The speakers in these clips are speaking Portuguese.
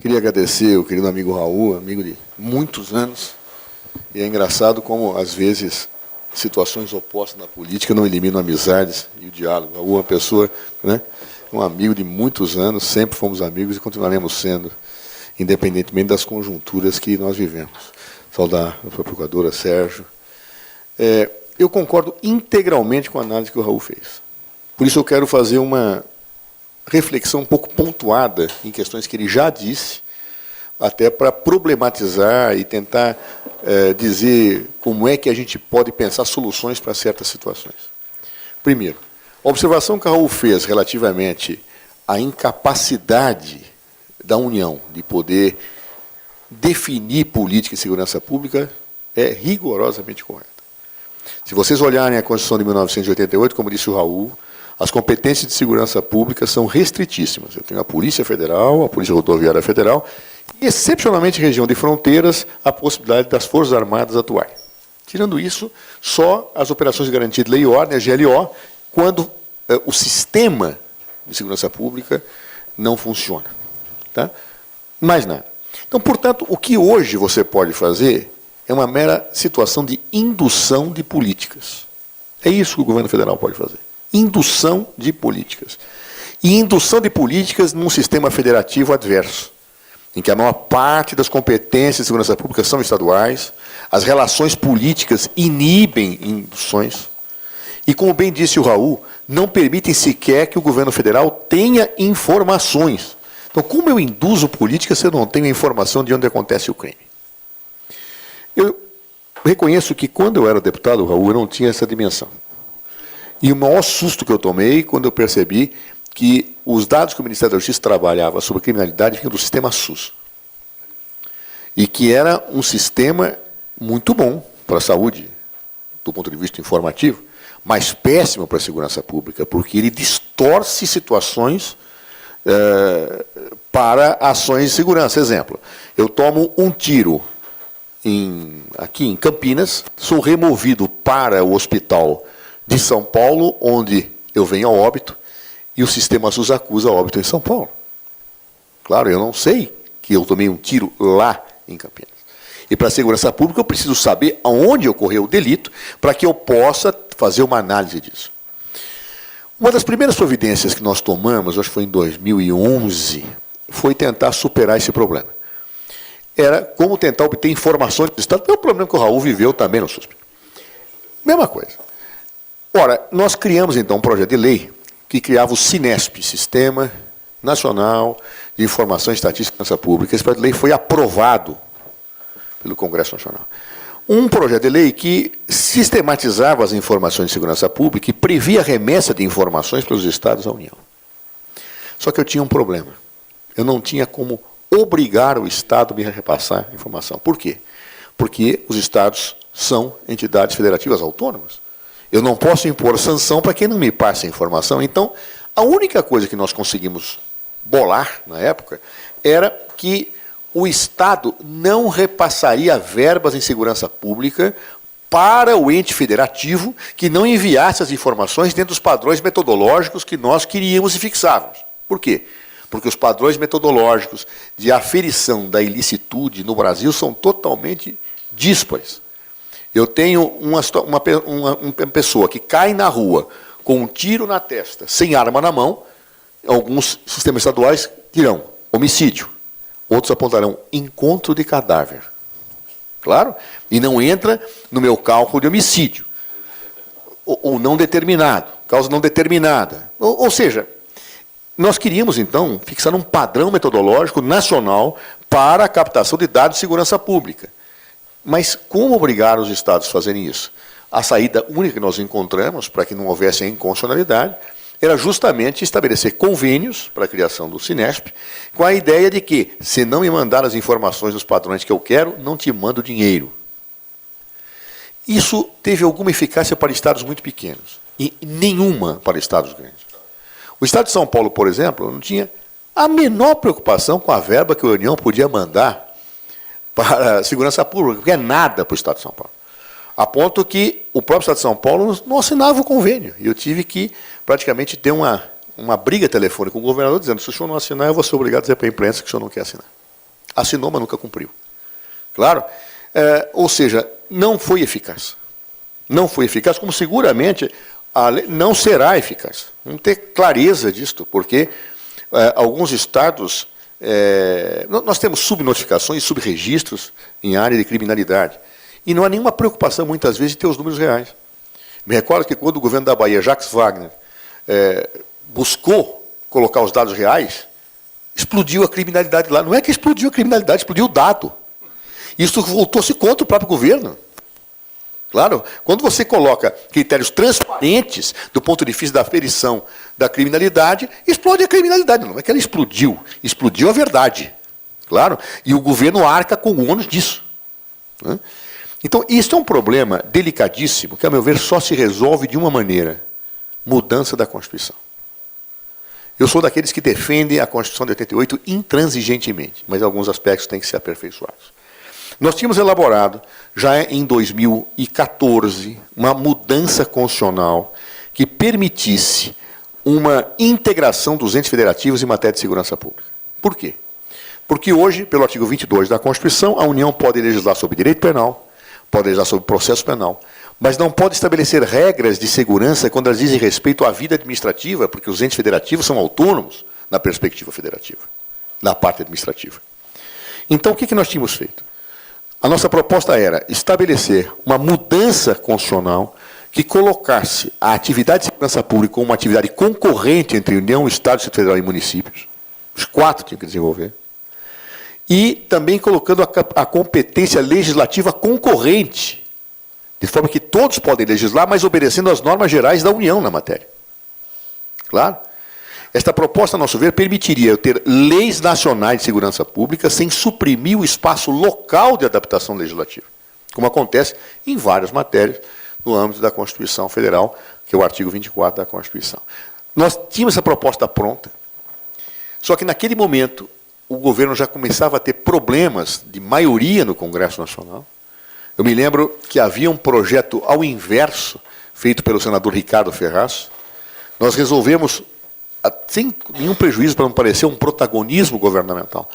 Queria agradecer o querido amigo Raul, amigo de muitos anos. E é engraçado como, às vezes, situações opostas na política não eliminam amizades e o diálogo. Raul é uma pessoa, né, um amigo de muitos anos, sempre fomos amigos e continuaremos sendo, independentemente das conjunturas que nós vivemos. Saudar a procuradora Sérgio. Eu concordo integralmente com a análise que o Raul fez. Por isso eu quero fazer uma reflexão um pouco pontuada em questões que ele já disse, até para problematizar e tentar dizer como é que a gente pode pensar soluções para certas situações. Primeiro, a observação que a Raul fez relativamente à incapacidade da União de poder definir política e segurança pública é rigorosamente correta. Se vocês olharem a Constituição de 1988, como disse o Raul, as competências de segurança pública são restritíssimas. Eu tenho a Polícia Federal, a Polícia Rodoviária Federal, e, excepcionalmente em região de fronteiras, a possibilidade das Forças Armadas atuarem. Tirando isso, só as operações de garantia de lei e ordem, a GLO, quando o sistema de segurança pública não funciona. Tá? Mais nada. Então, portanto, o que hoje você pode fazer é uma mera situação de indução de políticas. É isso que o governo federal pode fazer. Indução de políticas. E indução de políticas num sistema federativo adverso, em que a maior parte das competências de segurança pública são estaduais, as relações políticas inibem induções, e, como bem disse o Raul, não permitem sequer que o governo federal tenha informações. Então, como eu induzo política se eu não tenho informação de onde acontece o crime? Eu reconheço que, quando eu era deputado, Raul, eu não tinha essa dimensão. E o maior susto que eu tomei quando eu percebi que os dados que o Ministério da Justiça trabalhava sobre criminalidade vinham do sistema SUS. E que era um sistema muito bom para a saúde, do ponto de vista informativo, mas péssimo para a segurança pública, porque ele distorce situações para ações de segurança. Exemplo, eu tomo um tiro aqui em Campinas, sou removido para o hospital de São Paulo, onde eu venho a óbito, e o sistema SUS acusa óbito em São Paulo. Claro, eu não sei que eu tomei um tiro lá em Campinas. E para a segurança pública eu preciso saber aonde ocorreu o delito para que eu possa fazer uma análise disso. Uma das primeiras providências que nós tomamos, acho que foi em 2011, foi tentar superar esse problema. Era como tentar obter informações do Estado, que é um problema que o Raul viveu também no SUSP. Mesma coisa. Ora, nós criamos, então, um projeto de lei que criava o SINESP, Sistema Nacional de Informação e Estatística de Segurança Pública. Esse projeto de lei foi aprovado pelo Congresso Nacional. Um projeto de lei que sistematizava as informações de segurança pública e previa a remessa de informações para os Estados à União. Só que eu tinha um problema. Eu não tinha como obrigar o Estado a me repassar a informação. Por quê? Porque os Estados são entidades federativas autônomas. Eu não posso impor sanção para quem não me passa a informação. Então, a única coisa que nós conseguimos bolar, na época, era que o Estado não repassaria verbas em segurança pública para o ente federativo que não enviasse as informações dentro dos padrões metodológicos que nós queríamos e fixávamos. Por quê? Porque os padrões metodológicos de aferição da ilicitude no Brasil são totalmente díspares. Eu tenho uma pessoa que cai na rua com um tiro na testa, sem arma na mão, alguns sistemas estaduais dirão homicídio, outros apontarão encontro de cadáver. Claro? E não entra no meu cálculo de homicídio. Ou não determinado, causa não determinada. Ou seja, nós queríamos, então, fixar um padrão metodológico nacional para a captação de dados de segurança pública. Mas como obrigar os Estados a fazerem isso? A saída única que nós encontramos, para que não houvesse a inconstitucionalidade, era justamente estabelecer convênios para a criação do SINESP, com a ideia de que, se não me mandar as informações dos padrões que eu quero, não te mando dinheiro. Isso teve alguma eficácia para estados muito pequenos, e nenhuma para estados grandes. O Estado de São Paulo, por exemplo, não tinha a menor preocupação com a verba que a União podia mandar para a segurança pública, que é nada para o Estado de São Paulo. A ponto que o próprio Estado de São Paulo não assinava o convênio. E eu tive que praticamente ter uma briga telefônica com o governador, dizendo, se o senhor não assinar, eu vou ser obrigado a dizer para a imprensa que o senhor não quer assinar. Assinou, mas nunca cumpriu. Claro? Ou seja, não foi eficaz. Não foi eficaz, como seguramente a lei não será eficaz. Vamos ter clareza disto, porque alguns estados... nós temos subnotificações e subregistros em área de criminalidade. E não há nenhuma preocupação, muitas vezes, de ter os números reais. Me recordo que quando o governo da Bahia, Jacques Wagner, buscou colocar os dados reais, explodiu a criminalidade lá. Não é que explodiu a criminalidade, explodiu o dado. Isso voltou-se contra o próprio governo. Claro, quando você coloca critérios transparentes do ponto de vista da aferição da criminalidade, explode a criminalidade. Não é que ela explodiu, explodiu a verdade. Claro, e o governo arca com o ônus disso. Então, isso é um problema delicadíssimo, que, a meu ver, só se resolve de uma maneira: mudança da Constituição. Eu sou daqueles que defendem a Constituição de 88 intransigentemente, mas alguns aspectos têm que ser aperfeiçoados. Nós tínhamos elaborado, já em 2014, uma mudança constitucional que permitisse uma integração dos entes federativos em matéria de segurança pública. Por quê? Porque hoje, pelo artigo 22 da Constituição, a União pode legislar sobre direito penal, pode legislar sobre processo penal, mas não pode estabelecer regras de segurança quando elas dizem respeito à vida administrativa, porque os entes federativos são autônomos na perspectiva federativa, na parte administrativa. Então, o que nós tínhamos feito? A nossa proposta era estabelecer uma mudança constitucional que colocasse a atividade de segurança pública como uma atividade concorrente entre União, Estado, Distrito Federal e municípios. Os quatro tinham que desenvolver. E também colocando a competência legislativa concorrente, de forma que todos podem legislar, mas obedecendo às normas gerais da União na matéria. Claro? Esta proposta, a nosso ver, permitiria eu ter leis nacionais de segurança pública sem suprimir o espaço local de adaptação legislativa, como acontece em várias matérias no âmbito da Constituição Federal, que é o artigo 24 da Constituição. Nós tínhamos essa proposta pronta, só que naquele momento o governo já começava a ter problemas de maioria no Congresso Nacional. Eu me lembro que havia um projeto ao inverso, feito pelo senador Ricardo Ferraz. Nós resolvemos, sem nenhum prejuízo para não parecer um protagonismo governamental,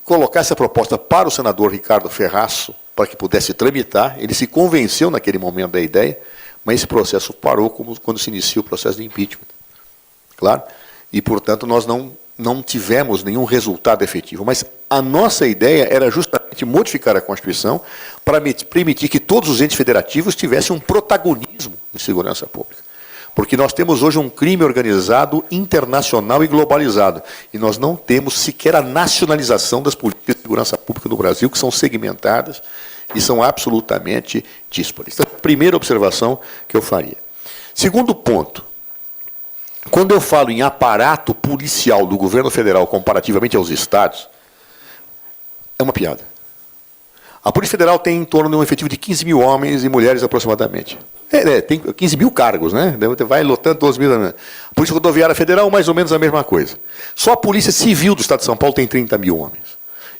colocar essa proposta para o senador Ricardo Ferraz, para que pudesse tramitar. Ele se convenceu naquele momento da ideia, mas esse processo parou quando se inicia o processo de impeachment. Claro? E, portanto, nós não tivemos nenhum resultado efetivo. Mas a nossa ideia era justamente modificar a Constituição para permitir que todos os entes federativos tivessem um protagonismo em segurança pública. Porque nós temos hoje um crime organizado, internacional e globalizado. E nós não temos sequer a nacionalização das políticas de segurança pública no Brasil, que são segmentadas e são absolutamente díspares. Então, primeira observação que eu faria. Segundo ponto, quando eu falo em aparato policial do governo federal comparativamente aos estados, é uma piada. A Polícia Federal tem em torno de um efetivo de 15 mil homens e mulheres aproximadamente. Tem 15 mil cargos, né? Vai lotando 12 mil. A Polícia Rodoviária Federal, mais ou menos a mesma coisa. Só a Polícia Civil do Estado de São Paulo tem 30 mil homens.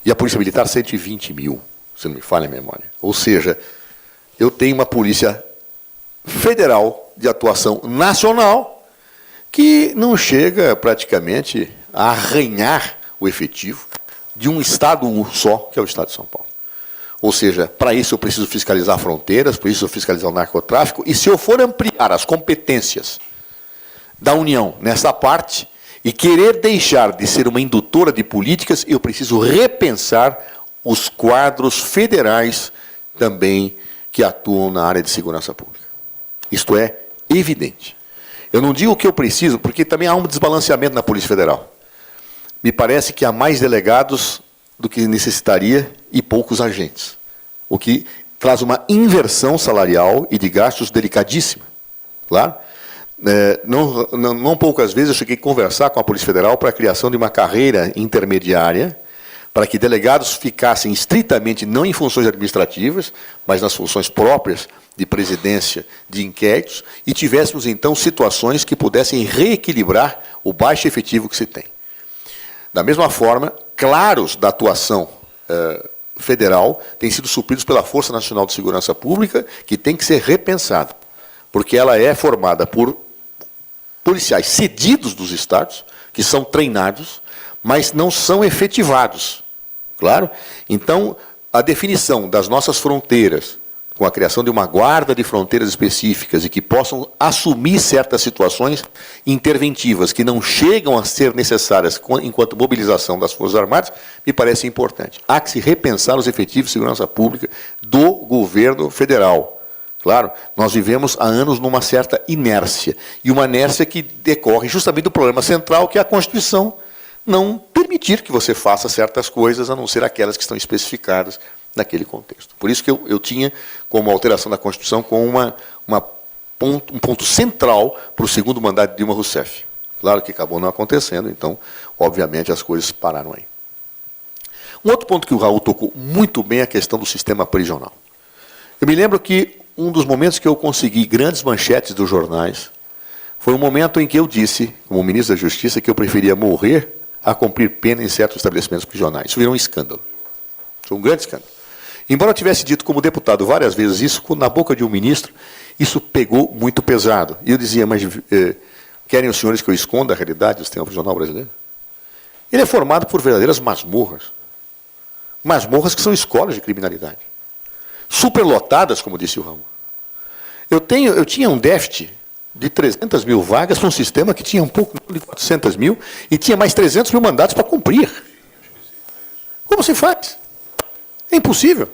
E a Polícia Militar, 120 mil, se não me falha a memória. Ou seja, eu tenho uma Polícia Federal de atuação nacional que não chega praticamente a arranhar o efetivo de um Estado só, que é o Estado de São Paulo. Ou seja, para isso eu preciso fiscalizar fronteiras, para isso eu fiscalizar o narcotráfico, e se eu for ampliar as competências da União nessa parte, e querer deixar de ser uma indutora de políticas, eu preciso repensar os quadros federais também que atuam na área de segurança pública. Isto é evidente. Eu não digo que eu preciso, porque também há um desbalanceamento na Polícia Federal. Me parece que há mais delegados do que necessitaria e poucos agentes, o que traz uma inversão salarial e de gastos delicadíssima. Claro? Não poucas vezes eu cheguei a conversar com a Polícia Federal para a criação de uma carreira intermediária, para que delegados ficassem estritamente não em funções administrativas, mas nas funções próprias de presidência de inquéritos, e tivéssemos então situações que pudessem reequilibrar o baixo efetivo que se tem. Da mesma forma, claros da atuação federal têm sido supridos pela Força Nacional de Segurança Pública, que tem que ser repensada, porque ela é formada por policiais cedidos dos estados, que são treinados, mas não são efetivados. Claro? Então, a definição das nossas fronteiras, com a criação de uma guarda de fronteiras específicas e que possam assumir certas situações interventivas que não chegam a ser necessárias enquanto mobilização das Forças Armadas, me parece importante. Há que se repensar os efetivos de segurança pública do governo federal. Claro, nós vivemos há anos numa certa inércia, e uma inércia que decorre justamente do problema central, que é a Constituição não permitir que você faça certas coisas, a não ser aquelas que estão especificadas naquele contexto. Por isso que eu tinha como alteração da Constituição como um ponto central para o segundo mandato de Dilma Rousseff. Claro que acabou não acontecendo, então, obviamente, as coisas pararam aí. Um outro ponto que o Raul tocou muito bem é a questão do sistema prisional. Eu me lembro que um dos momentos que eu consegui grandes manchetes dos jornais foi um momento em que eu disse, como ministro da Justiça, que eu preferia morrer a cumprir pena em certos estabelecimentos prisionais. Isso virou um escândalo. Foi um grande escândalo. Embora eu tivesse dito como deputado várias vezes isso, na boca de um ministro, isso pegou muito pesado. E eu dizia, mas querem os senhores que eu esconda a realidade do sistema prisional brasileiro? Ele é formado por verdadeiras masmorras. Masmorras que são escolas de criminalidade. Superlotadas, como disse o Raul. Eu tinha um déficit de 300 mil vagas para um sistema que tinha um pouco de 400 mil e tinha mais 300 mil mandatos para cumprir. Como se faz? É impossível.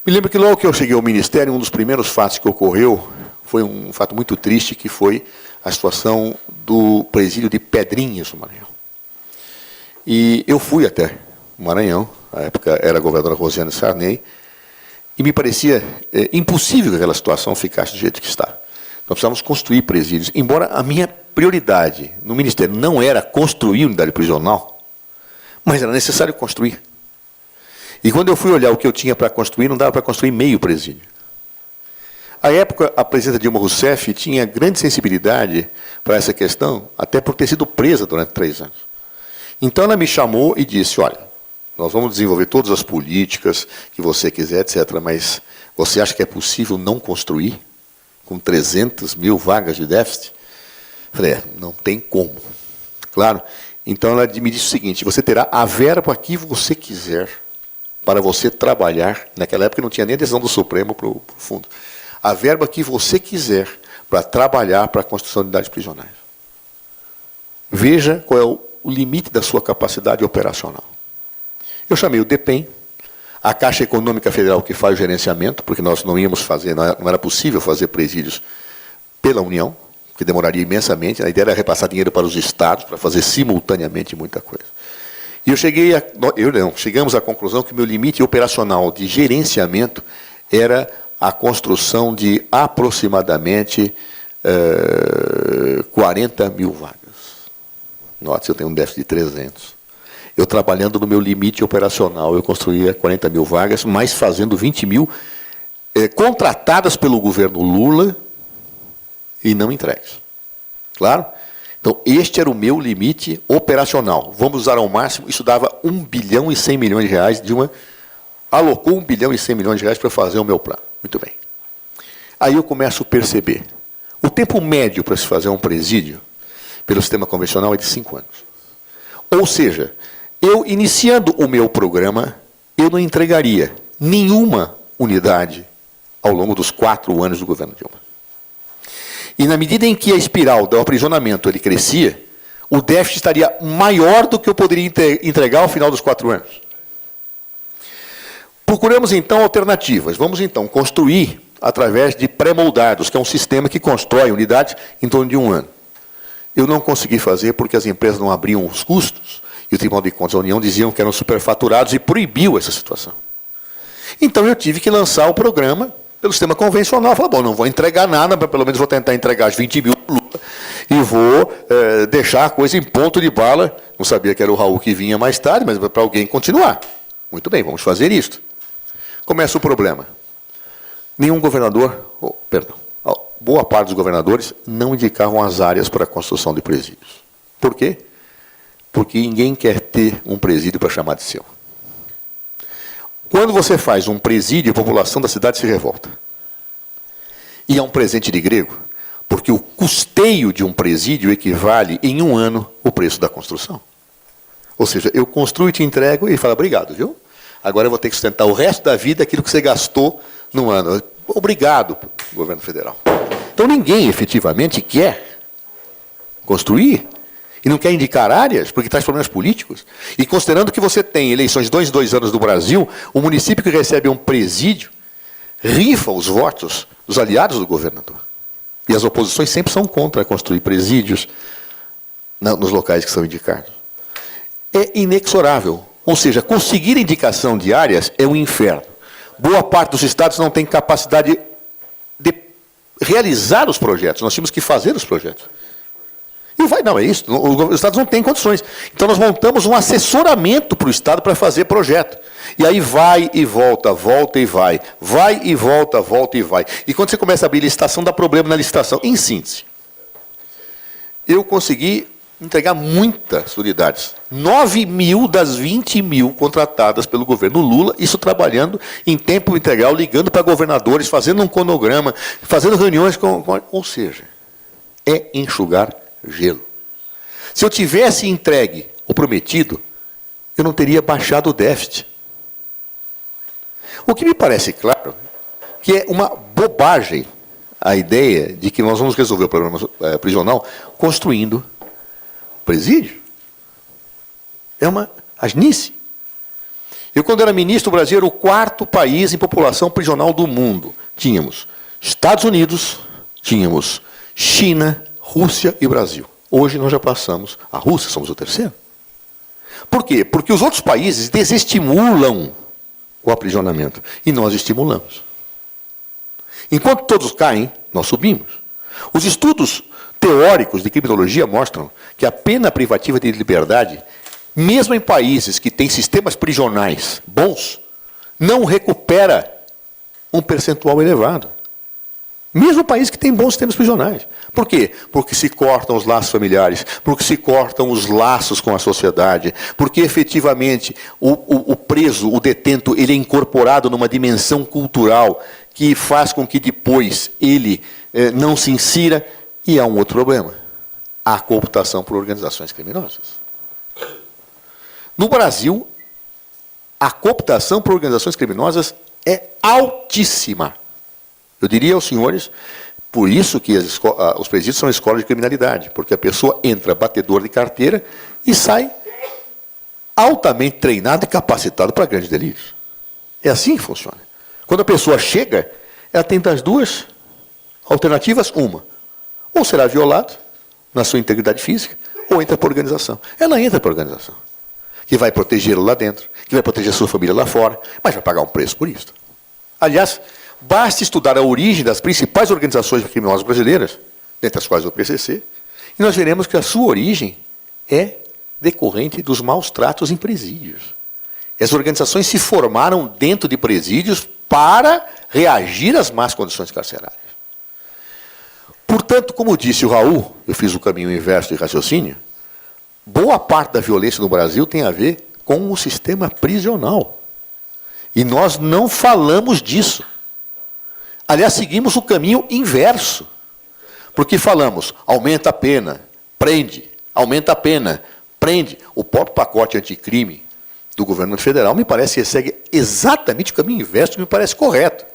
Me lembro que logo que eu cheguei ao Ministério, um dos primeiros fatos que ocorreu foi um fato muito triste, que foi a situação do presídio de Pedrinhas, no Maranhão. E eu fui até o Maranhão, na época era a governadora Rosiane Sarney, e me parecia impossível que aquela situação ficasse do jeito que está. Nós precisávamos construir presídios, embora a minha prioridade no Ministério não era construir unidade prisional, mas era necessário construir. E quando eu fui olhar o que eu tinha para construir, não dava para construir meio presídio. À época, a presidenta Dilma Rousseff tinha grande sensibilidade para essa questão, até por ter sido presa durante 3 anos. Então ela me chamou e disse, olha, nós vamos desenvolver todas as políticas que você quiser, etc., mas você acha que é possível não construir com 300 mil vagas de déficit? Eu falei, não tem como. Claro. Então ela me disse o seguinte, você terá a verba que você quiser para você trabalhar, naquela época não tinha nem a decisão do Supremo para o fundo, a verba que você quiser para trabalhar para a construção de unidades prisionais. Veja qual é o limite da sua capacidade operacional. Eu chamei o DEPEN, a Caixa Econômica Federal que faz o gerenciamento, porque nós não íamos fazer, não era possível fazer presídios pela União, que demoraria imensamente, a ideia era repassar dinheiro para os estados, para fazer simultaneamente muita coisa. E chegamos à conclusão que o meu limite operacional de gerenciamento era a construção de aproximadamente 40 mil vagas. Note, eu tenho um déficit de 300. Eu trabalhando no meu limite operacional, eu construía 40 mil vagas, mas fazendo 20 mil contratadas pelo governo Lula e não entregues. Claro? Então, este era o meu limite operacional. Vamos usar ao máximo, isso dava 1 bilhão e 100 milhões de reais. Dilma alocou 1 bilhão e 100 milhões de reais para fazer o meu plano. Muito bem. Aí eu começo a perceber. O tempo médio para se fazer um presídio, pelo sistema convencional, é de 5 anos. Ou seja, eu iniciando o meu programa, eu não entregaria nenhuma unidade ao longo dos 4 anos do governo Dilma. E na medida em que a espiral do aprisionamento ele crescia, o déficit estaria maior do que eu poderia entregar ao final dos 4 anos. Procuramos, então, alternativas. Vamos, então, construir através de pré-moldados, que é um sistema que constrói unidades em torno de 1 ano. Eu não consegui fazer porque as empresas não abriam os custos, e o Tribunal de Contas da União diziam que eram superfaturados e proibiu essa situação. Então, eu tive que lançar o programa pelo sistema convencional. Falei, bom, não vou entregar nada, mas pelo menos vou tentar entregar as 20 mil e vou deixar a coisa em ponto de bala. Não sabia que era o Raul que vinha mais tarde, mas para alguém continuar. Muito bem, vamos fazer isto. Começa o problema. Nenhum governador, boa parte dos governadores não indicavam as áreas para a construção de presídios. Por quê? Porque ninguém quer ter um presídio para chamar de seu. Quando você faz um presídio, a população da cidade se revolta. E é um presente de grego, porque o custeio de um presídio equivale, em um ano, o preço da construção. Ou seja, eu construo e te entrego e falo, obrigado, viu? Agora eu vou ter que sustentar o resto da vida aquilo que você gastou num ano. Obrigado, governo federal. Então ninguém efetivamente quer construir e não quer indicar áreas porque traz problemas políticos. E considerando que você tem eleições 2 anos no Brasil, o município que recebe um presídio rifa os votos dos aliados do governador. E as oposições sempre são contra construir presídios nos locais que são indicados. É inexorável. Ou seja, conseguir indicação de áreas é um inferno. Boa parte dos estados não tem capacidade de realizar os projetos. Nós tínhamos que fazer os projetos. E não, é isso. Os estados não têm condições. Então, nós montamos um assessoramento para o estado para fazer projeto. E aí vai e volta, volta e vai. Vai e volta, volta e vai. E quando você começa a abrir licitação, dá problema na licitação. Em síntese, eu consegui entregar muitas unidades. 9.000 das 20.000 contratadas pelo governo Lula, isso trabalhando em tempo integral, ligando para governadores, fazendo um cronograma, fazendo reuniões com... Ou seja, é enxugar gelo. Se eu tivesse entregue o prometido, eu não teria baixado o déficit. O que me parece claro que é uma bobagem a ideia de que nós vamos resolver o problema prisional construindo presídio. É uma asnice. Eu, quando era ministro, o Brasil era o 4º país em população prisional do mundo. Tínhamos Estados Unidos, tínhamos China, Rússia e Brasil. Hoje nós já passamos a Rússia, somos o 3º. Por quê? Porque os outros países desestimulam o aprisionamento e nós estimulamos. Enquanto todos caem, nós subimos. Os estudos teóricos de criminologia mostram que a pena privativa de liberdade, mesmo em países que têm sistemas prisionais bons, não recupera um percentual elevado. Mesmo país que tem bons sistemas prisionais. Por quê? Porque se cortam os laços familiares, porque se cortam os laços com a sociedade, porque efetivamente o preso, o detento, ele é incorporado numa dimensão cultural que faz com que depois ele não se insira. E há um outro problema, a cooptação por organizações criminosas. No Brasil, a cooptação por organizações criminosas é altíssima. Eu diria aos senhores, por isso que os presídios são escolas de criminalidade, porque a pessoa entra batedor de carteira e sai altamente treinado e capacitado para grandes delitos. É assim que funciona. Quando a pessoa chega, ela tem das duas alternativas, uma. Ou será violado na sua integridade física, ou entra para a organização. Ela entra para a organização, que vai protegê-lo lá dentro, que vai proteger a sua família lá fora, mas vai pagar um preço por isso. Aliás, basta estudar a origem das principais organizações criminosas brasileiras, dentre as quais o PCC, e nós veremos que a sua origem é decorrente dos maus tratos em presídios. As organizações se formaram dentro de presídios para reagir às más condições carcerárias. Portanto, como disse o Raul, eu fiz o caminho inverso de raciocínio, boa parte da violência no Brasil tem a ver com o sistema prisional. E nós não falamos disso. Aliás, seguimos o caminho inverso. Porque falamos, aumenta a pena, prende, aumenta a pena, prende. O próprio pacote anticrime do governo federal me parece que segue exatamente o caminho inverso, que me parece correto.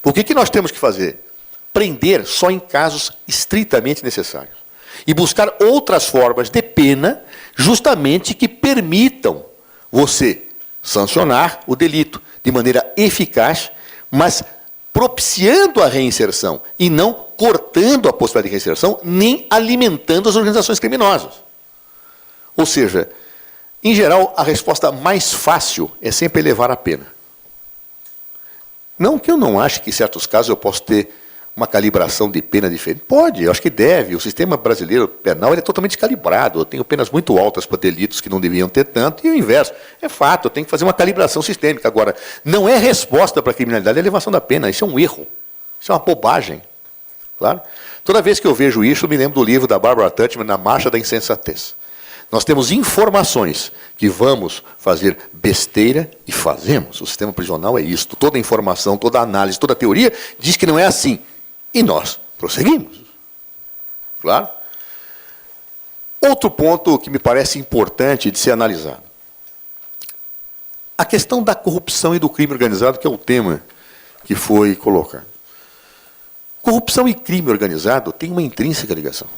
Por que nós temos que fazer? Prender só em casos estritamente necessários. E buscar outras formas de pena, justamente que permitam você sancionar o delito de maneira eficaz, mas propiciando a reinserção e não cortando a possibilidade de reinserção, nem alimentando as organizações criminosas. Ou seja, em geral, a resposta mais fácil é sempre elevar a pena. Não que eu não ache que em certos casos eu posso ter uma calibração de pena diferente. Pode, eu acho que deve. O sistema brasileiro penal ele é totalmente calibrado. Eu tenho penas muito altas para delitos que não deviam ter tanto, e o inverso. É fato, eu tenho que fazer uma calibração sistêmica. Agora, não é resposta para a criminalidade a elevação da pena. Isso é um erro. Isso é uma bobagem. Claro? Toda vez que eu vejo isso, eu me lembro do livro da Barbara Tuchman, Na Marcha da Insensatez. Nós temos informações que vamos fazer besteira e fazemos. O sistema prisional é isto. Toda informação, toda análise, toda teoria diz que não é assim. E nós prosseguimos. Claro? Outro ponto que me parece importante de ser analisado. A questão da corrupção e do crime organizado, que é o tema que foi colocado. Corrupção e crime organizado têm uma intrínseca ligação.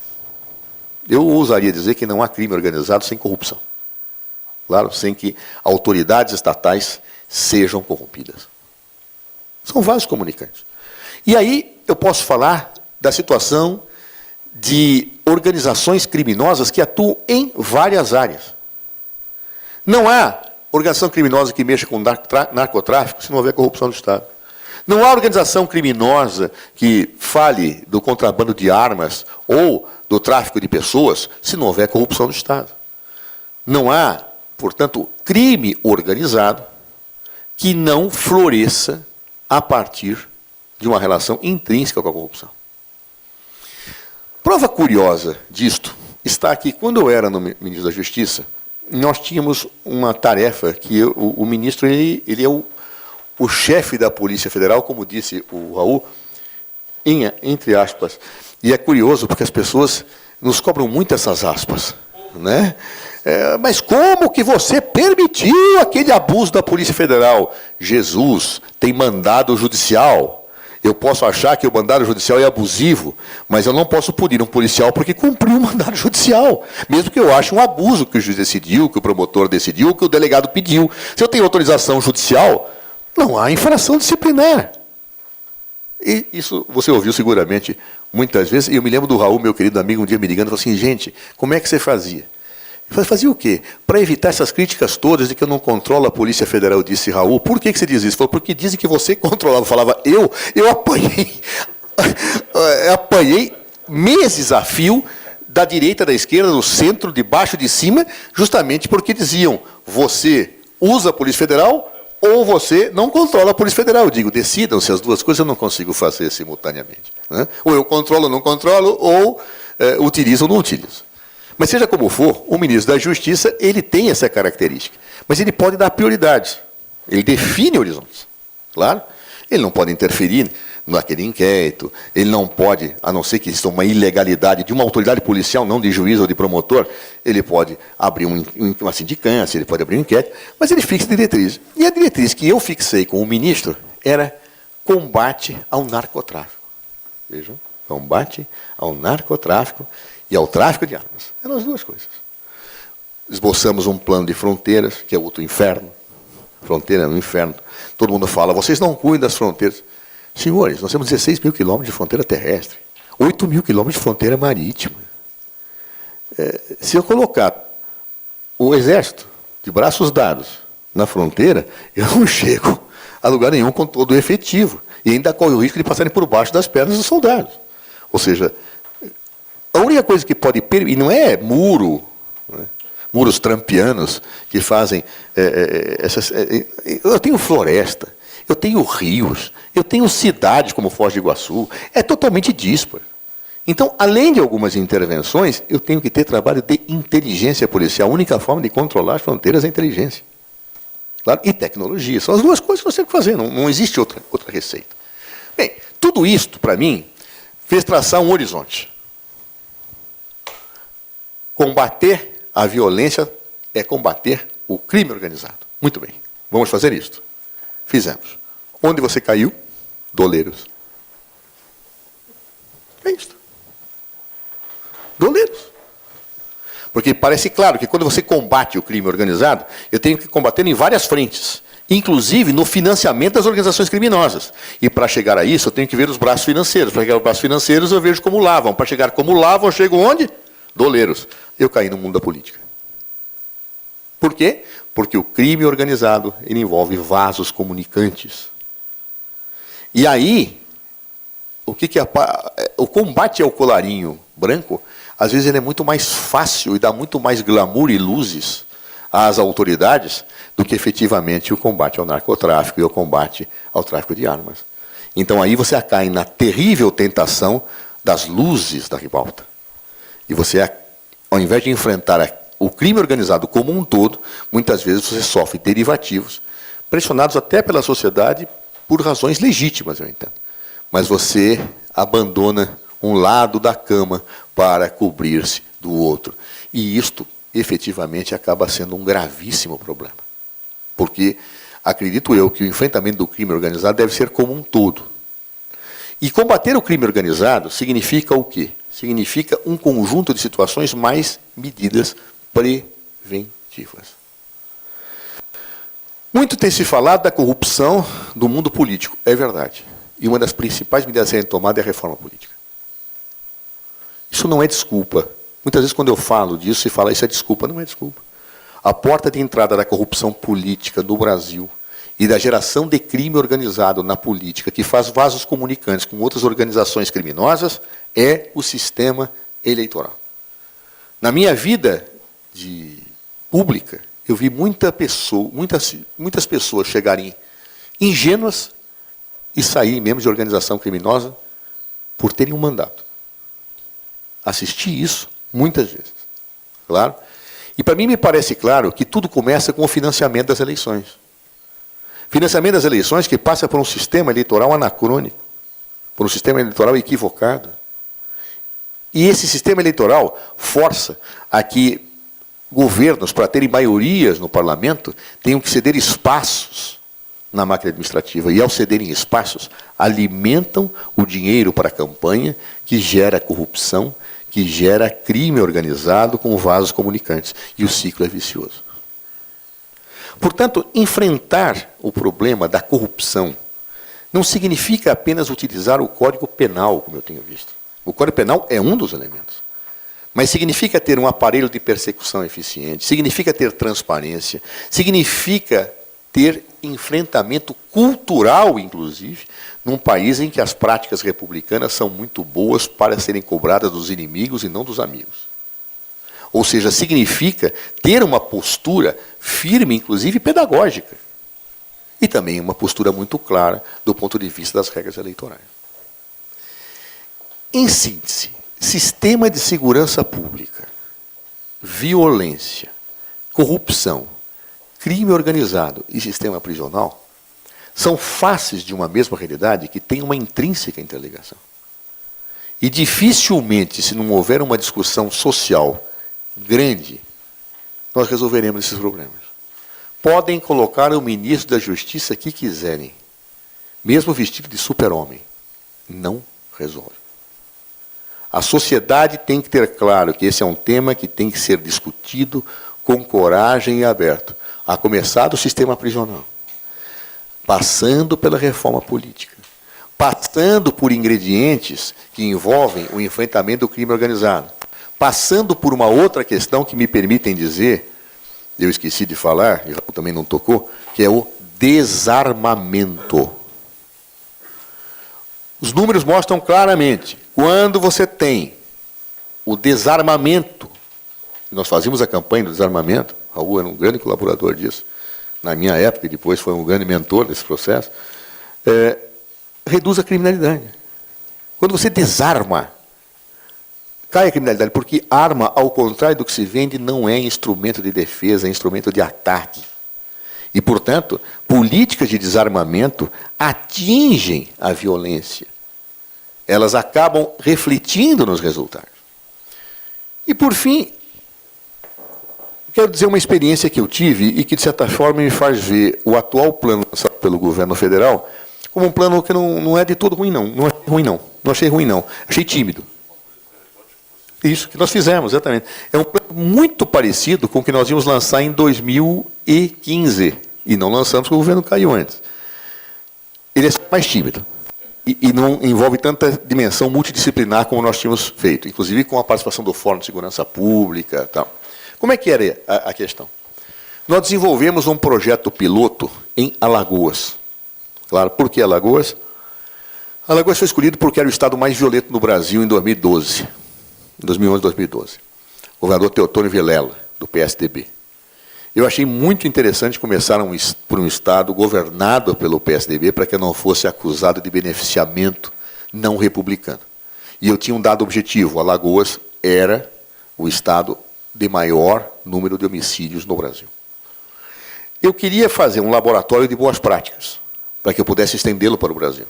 Eu ousaria dizer que não há crime organizado sem corrupção. Claro, sem que autoridades estatais sejam corrompidas. São vários comunicantes. E aí eu posso falar da situação de organizações criminosas que atuam em várias áreas. Não há organização criminosa que mexa com narcotráfico se não houver corrupção do Estado. Não há organização criminosa que fale do contrabando de armas ou do tráfico de pessoas se não houver corrupção do Estado. Não há, portanto, crime organizado que não floresça a partir de uma relação intrínseca com a corrupção. Prova curiosa disto está que, quando eu era ministro da Justiça, nós tínhamos uma tarefa que o ministro ele é o chefe da Polícia Federal, como disse o Raul, entre aspas. E é curioso, porque as pessoas nos cobram muito essas aspas. Né? Mas como que você permitiu aquele abuso da Polícia Federal? Jesus tem mandado judicial. Eu posso achar que o mandado judicial é abusivo, mas eu não posso punir um policial porque cumpriu o mandado judicial. Mesmo que eu ache um abuso que o juiz decidiu, que o promotor decidiu, que o delegado pediu. Se eu tenho autorização judicial, não há infração disciplinar. E isso você ouviu seguramente muitas vezes. E eu me lembro do Raul, meu querido amigo, um dia me ligando e falou assim, gente, como é que você fazia? Eu falei, fazia o quê? Para evitar essas críticas todas de que eu não controlo a Polícia Federal, eu disse, Raul, por que você diz isso? Ele falou, porque dizem que você controlava. Eu falava, eu apanhei. Apanhei meses a fio da direita, da esquerda, do centro, de baixo, de cima, justamente porque diziam, você usa a Polícia Federal ou você não controla a Polícia Federal. Eu digo, decidam-se as duas coisas, eu não consigo fazer simultaneamente. Né? Ou eu controlo ou não controlo, ou utilizo ou não utilizo. Mas seja como for, o ministro da Justiça, ele tem essa característica. Mas ele pode dar prioridades. Ele define horizontes. Claro. Ele não pode interferir naquele inquérito. Ele não pode, a não ser que exista uma ilegalidade de uma autoridade policial, não de juiz ou de promotor, ele pode abrir uma sindicância, ele pode abrir um inquérito, mas ele fixa diretriz. E a diretriz que eu fixei com o ministro era combate ao narcotráfico. Vejam, combate ao narcotráfico e ao tráfico de armas. Eram as duas coisas. Esboçamos um plano de fronteiras, que é outro inferno. Fronteira é um inferno. Todo mundo fala, vocês não cuidam das fronteiras. Senhores, nós temos 16 mil quilômetros de fronteira terrestre, 8 mil quilômetros de fronteira marítima. Se eu colocar o exército de braços dados na fronteira, eu não chego a lugar nenhum com todo o efetivo. E ainda corre o risco de passarem por baixo das pernas dos soldados. Ou seja, a única coisa que pode permitir, e não é muro, né, muros trampianos que fazem essas... eu tenho floresta, eu tenho rios, eu tenho cidades como Foz do Iguaçu, é totalmente disparo. Então, além de algumas intervenções, eu tenho que ter trabalho de inteligência policial. A única forma de controlar as fronteiras é a inteligência. Claro, e tecnologia. São as duas coisas que nós temos que fazer, não existe outra receita. Bem, tudo isto, para mim, fez traçar um horizonte. Combater a violência é combater o crime organizado. Muito bem, vamos fazer isto. Fizemos. Onde você caiu? Doleiros. É isto. Doleiros. Porque parece claro que quando você combate o crime organizado, eu tenho que combater em várias frentes, inclusive no financiamento das organizações criminosas. E para chegar a isso, eu tenho que ver os braços financeiros. Para chegar aos braços financeiros, eu vejo como lavam. Para chegar como lavam, eu chego onde? Doleiros. Eu caí no mundo da política. Por quê? Porque o crime organizado ele envolve vasos comunicantes. E aí, o combate ao colarinho branco, às vezes ele é muito mais fácil e dá muito mais glamour e luzes às autoridades do que efetivamente o combate ao narcotráfico e o combate ao tráfico de armas. Então aí você cai na terrível tentação das luzes da ribalta. E você, ao invés de enfrentar o crime organizado como um todo, muitas vezes você sofre derivativos, pressionados até pela sociedade por razões legítimas, eu entendo. Mas você abandona um lado da cama para cobrir-se do outro. E isto, efetivamente, acaba sendo um gravíssimo problema. Porque acredito eu que o enfrentamento do crime organizado deve ser como um todo. E combater o crime organizado significa o quê? Significa um conjunto de situações mais medidas preventivas. Muito tem se falado da corrupção do mundo político, é verdade. E uma das principais medidas a serem tomadas é a reforma política. Isso não é desculpa. Muitas vezes, quando eu falo disso, se fala isso é desculpa. Não é desculpa. A porta de entrada da corrupção política no Brasil e da geração de crime organizado na política, que faz vasos comunicantes com outras organizações criminosas, é o sistema eleitoral. Na minha vida pública, eu vi muitas pessoas chegarem ingênuas e saírem mesmo de organização criminosa por terem um mandato. Assisti isso muitas vezes. Claro? E para mim me parece claro que tudo começa com o financiamento das eleições. Financiamento das eleições que passa por um sistema eleitoral anacrônico, por um sistema eleitoral equivocado. E esse sistema eleitoral força a que governos, para terem maiorias no parlamento, tenham que ceder espaços na máquina administrativa. E, ao cederem espaços, alimentam o dinheiro para a campanha, que gera corrupção, que gera crime organizado com vasos comunicantes. E o ciclo é vicioso. Portanto, enfrentar o problema da corrupção não significa apenas utilizar o Código Penal, como eu tenho visto. O Código Penal é um dos elementos. Mas significa ter um aparelho de persecução eficiente, significa ter transparência, significa ter enfrentamento cultural, inclusive, num país em que as práticas republicanas são muito boas para serem cobradas dos inimigos e não dos amigos. Ou seja, significa ter uma postura firme, inclusive pedagógica. E também uma postura muito clara do ponto de vista das regras eleitorais. Em síntese, sistema de segurança pública, violência, corrupção, crime organizado e sistema prisional são faces de uma mesma realidade que tem uma intrínseca interligação. E dificilmente, se não houver uma discussão social grande, nós resolveremos esses problemas. Podem colocar o ministro da Justiça que quiserem, mesmo vestido de super-homem, não resolve. A sociedade tem que ter claro que esse é um tema que tem que ser discutido com coragem e aberto, a começar do sistema prisional, passando pela reforma política, passando por ingredientes que envolvem o enfrentamento do crime organizado, passando por uma outra questão que me permitem dizer, eu esqueci de falar, e Raul também não tocou, que é o desarmamento. Os números mostram claramente, quando você tem o desarmamento, nós fazíamos a campanha do desarmamento, Raul era um grande colaborador disso, na minha época, e depois foi um grande mentor desse processo, reduz a criminalidade. Quando você desarma, cai a criminalidade, porque arma, ao contrário do que se vende, não é instrumento de defesa, é instrumento de ataque. E, portanto, políticas de desarmamento atingem a violência. Elas acabam refletindo nos resultados. E, por fim, quero dizer uma experiência que eu tive e que, de certa forma, me faz ver o atual plano lançado pelo governo federal como um plano que não é de todo ruim, não. Não é ruim, não. Não achei ruim, não. Achei tímido. Isso que nós fizemos, exatamente. É um plano muito parecido com o que nós íamos lançar em 2015. E não lançamos porque o governo caiu antes. Ele é mais tímido. E não envolve tanta dimensão multidisciplinar como nós tínhamos feito. Inclusive com a participação do Fórum de Segurança Pública. Tal. Como é que era a questão? Nós desenvolvemos um projeto piloto em Alagoas. Claro, por que Alagoas? Alagoas foi escolhido porque era o estado mais violento no Brasil em 2012. Em 2011, 2012. O governador Teotônio Vilela, do PSDB. Eu achei muito interessante começar por um estado governado pelo PSDB para que eu não fosse acusado de beneficiamento não republicano. E eu tinha um dado objetivo, Alagoas era o estado de maior número de homicídios no Brasil. Eu queria fazer um laboratório de boas práticas, para que eu pudesse estendê-lo para o Brasil.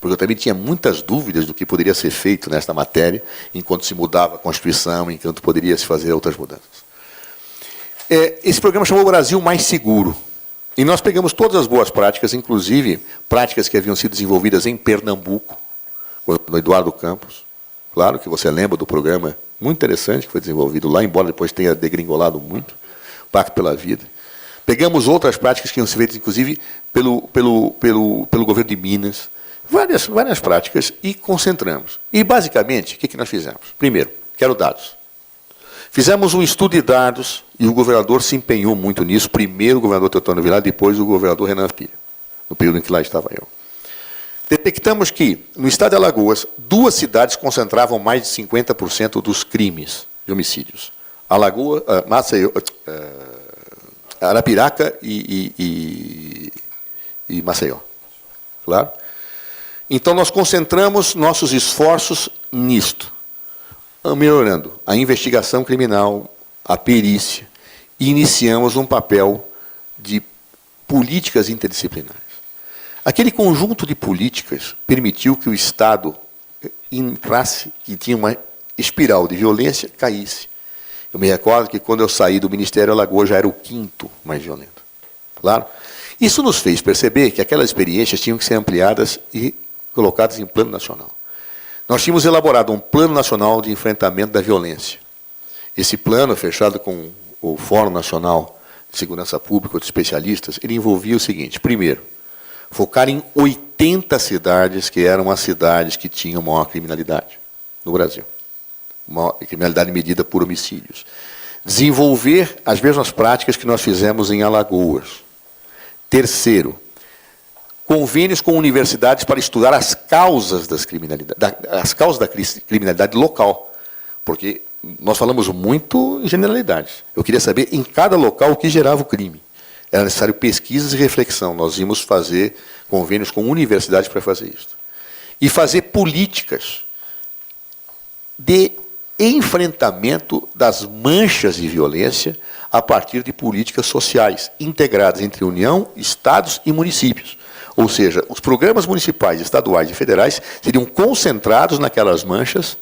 Porque eu também tinha muitas dúvidas do que poderia ser feito nesta matéria, enquanto se mudava a Constituição, enquanto poderia se fazer outras mudanças. Esse programa chamou o Brasil Mais Seguro. E nós pegamos todas as boas práticas, inclusive práticas que haviam sido desenvolvidas em Pernambuco, no Eduardo Campos. Claro que você lembra do programa muito interessante que foi desenvolvido lá, embora depois tenha degringolado muito, Pacto pela Vida. Pegamos outras práticas que iam ser feitas, inclusive, pelo governo de Minas, várias práticas, e concentramos. E, basicamente, o que nós fizemos? Primeiro, quero dados. Fizemos um estudo de dados, e o governador se empenhou muito nisso, primeiro o governador Teotônio Vilar, depois o governador Renan Filho, no período em que lá estava eu. Detectamos que, no estado de Alagoas, 2 cidades concentravam mais de 50% dos crimes de homicídios. Arapiraca e Maceió. Claro? Então, nós concentramos nossos esforços nisto, melhorando a investigação criminal, a perícia, e iniciamos um papel de políticas interdisciplinares. Aquele conjunto de políticas permitiu que o Estado entrasse, que tinha uma espiral de violência, caísse. Eu me recordo que, quando eu saí do Ministério, Alagoas já era o 5º mais violento. Claro? Isso nos fez perceber que aquelas experiências tinham que ser ampliadas e colocadas em plano nacional. Nós tínhamos elaborado um plano nacional de enfrentamento da violência. Esse plano, fechado com o Fórum Nacional de Segurança Pública, de especialistas, ele envolvia o seguinte: primeiro, focar em 80 cidades que eram as cidades que tinham maior criminalidade no Brasil. Criminalidade medida por homicídios. Desenvolver as mesmas práticas que nós fizemos em Alagoas. Terceiro, convênios com universidades para estudar as causas das criminalidades, as causas da criminalidade local, porque nós falamos muito em generalidades. Eu queria saber, em cada local, o que gerava o crime. Era necessário pesquisas e reflexão. Nós íamos fazer convênios com universidades para fazer isso. E fazer políticas de enfrentamento das manchas de violência a partir de políticas sociais integradas entre União, Estados e municípios. Ou seja, os programas municipais, estaduais e federais seriam concentrados naquelas manchas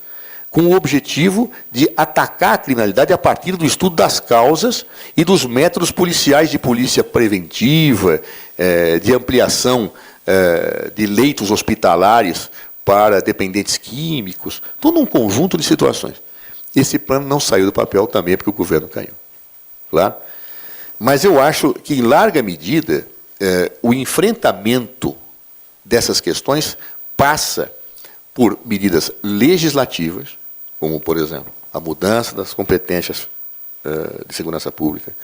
com o objetivo de atacar a criminalidade a partir do estudo das causas e dos métodos policiais de polícia preventiva, de ampliação de leitos hospitalares para dependentes químicos, todo um conjunto de situações. Esse plano não saiu do papel também porque o governo caiu. Claro? Mas eu acho que, em larga medida, o enfrentamento dessas questões passa por medidas legislativas, como, por exemplo, a mudança das competências de segurança pública,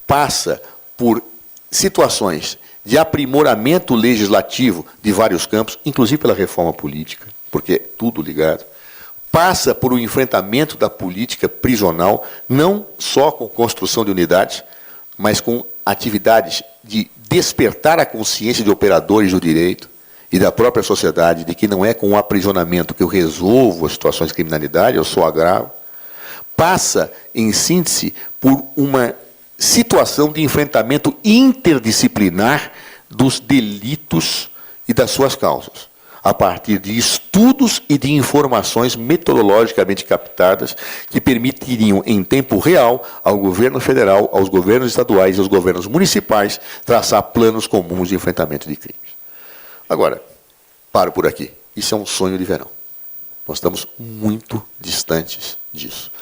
passa por situações de aprimoramento legislativo de vários campos, inclusive pela reforma política, porque é tudo ligado, passa por um enfrentamento da política prisional, não só com construção de unidades, mas com atividades de despertar a consciência de operadores do direito e da própria sociedade de que não é com o aprisionamento que eu resolvo as situações de criminalidade, eu só agravo. Passa, em síntese, por uma situação de enfrentamento interdisciplinar dos delitos e das suas causas, a partir de estudos e de informações metodologicamente captadas que permitiriam, em tempo real, ao governo federal, aos governos estaduais e aos governos municipais traçar planos comuns de enfrentamento de crimes. Agora, paro por aqui. Isso é um sonho de verão. Nós estamos muito distantes disso.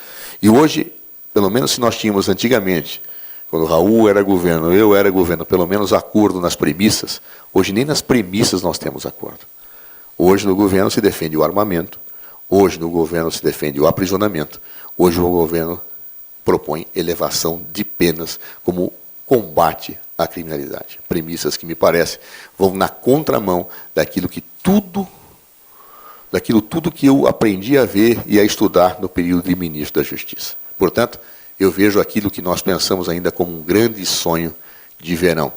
E hoje, pelo menos se nós tínhamos antigamente, quando o Raul era governo, eu era governo, pelo menos acordo nas premissas, hoje nem nas premissas nós temos acordo. Hoje no governo se defende o armamento, hoje no governo se defende o aprisionamento, hoje o governo propõe elevação de penas como combate à criminalidade. Premissas que, me parece, vão na contramão daquilo tudo que eu aprendi a ver e a estudar no período de ministro da Justiça. Portanto, eu vejo aquilo que nós pensamos ainda como um grande sonho de verão,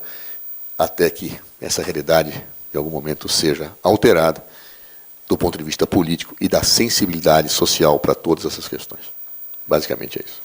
até que essa realidade, em algum momento, seja alterada do ponto de vista político e da sensibilidade social para todas essas questões. Basicamente é isso.